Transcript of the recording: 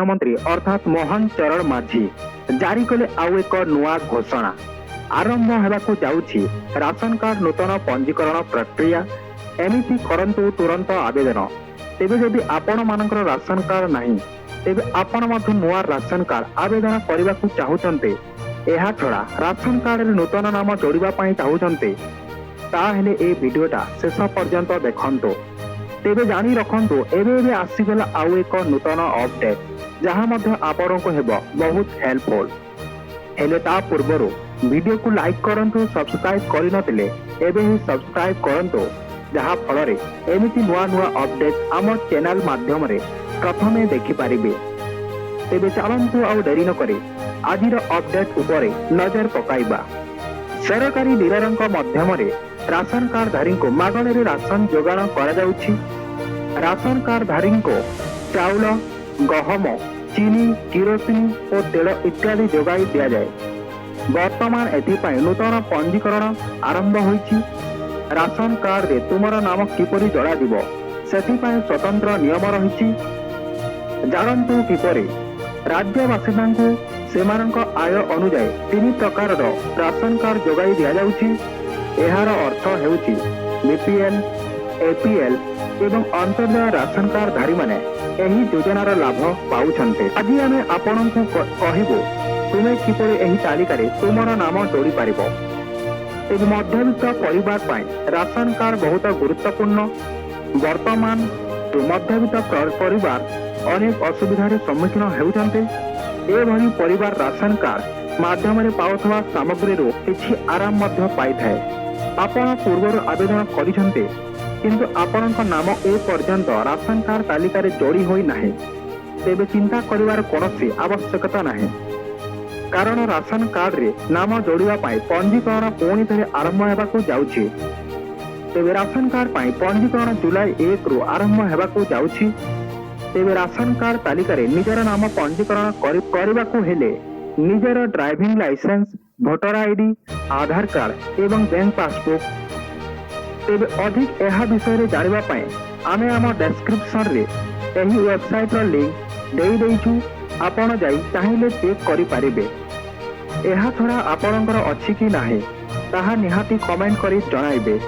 मुख्यमंत्री अर्थात मोहन चरण माझी जारी कले आउ एक नुआ घोषणा आरंभ होगाकू जाउछि राशन कार्ड नूतन पंजीकरण प्रक्रिया। एमिति करंतु तुरंत आवेदन। तेबे जदि आपण मानकर राशन कार्ड नहीं तेबे आपण मध्य नुआ राशन कार्ड आवेदन करने को चाहते एहा छड़ा राशन कार्ड रे नूतन नाम जोड़िबा पई चाहते ताहेले ए वीडियोटा शेष पर्यंत देखंतो। तेबे जानी रखंतु एबे आसीगला आउ एक नूतन अपडेट जहां मध्य आपण को हेबो बहुत हेल्पफुल। हेले ता पूर्वरु वीडियो को लाइक करंतु सब्सक्राइब करि नथिले एबे ही सब्सक्राइब करंतु जहां फल रे एमिति नुआ नुआ अपडेट आम चैनल माध्यम रे प्रथमे देखि पारिबे। तेबे चलंतु आउ देरी न करे आजिर अपडेट उपरे नजर पकाइबा। सरकारी डीलरଙ୍କ माध्यमरे राशन कार्ड धारी को मागणे राशन जोगाण करा जाउछि। राशन कार्ड धारी को चाउल गहम चीनी किरोसिन और तेल इत्यादि जोगाई दिया जाए। वर्तमान एथिपाई नूतन पंजीकरण आरंभ होइछि। राशन कार्ड रे तुमर नाम किपरि जोड़ा दिबो सेथिपाई स्वतंत्र नियम रहिछि। जानन्तु किपरि राज्यवासी सेमानक आय अनुसार 3 प्रकार राशन कार्ड जोगाई दिया जाउछि। एहार अर्थ हेउछि बीपीएल एपीएल एवं अंत्योदय राशन कार्ड धारी माने एही योजनार लाभ पाउछन्ते। आज आमे आपनकु कहिबो तुमे किपरि एही तालिका रे तुमर नाम जोड़ी पारिबो। तेज मध्यवित्त परिवार पाई राशन कार्ड बहुत गुरुत्वपूर्ण। वर्तमान मध्यवित्त परिवार अनेक असुविधार सम्मुखीन हेउछन्ते। एभली परिवार राशन कार्ड माध्यम पाउथवा सामग्री किछि आराम मध्य पाई थाए। आपण पूर्वर आवेदन करिसन्ते किंतु आपणक नाम ए पर्यंत राशन कार्ड तालिका रे जोड़ी होई नाही तेबे चिंता करिवार कोनोसी आवश्यकता नाही। कारण राशन कार्ड रे नाम जोड़िबा पाई पंजीकरण पुणी थे आरंभ हेबाकू जाउछि। तेबे राशन कार्ड पाई पंजीकरण जुलाई 1 रु आरंभ हेबाकू जाउछि। तेबे राशन कार्ड तालिका रे निजर नाम पंजीकरण करिबाकू हेले निजर ड्राइविंग लाइसेंस भोटर आईडी आधार कार्ड एवं बैंक पासबुक। तेबे अधिक एहा विषय रे जानिबा पाई आमे आम डिस्क्रिप्शन रे एही वेबसाइट रो लिंक देई देइछु। आपण जाई चाहिले चेक करि पारिबे। एहा छड़ा आपणकर अछि कि नाही ताहा निहाती कमेंट करि जणाइबे।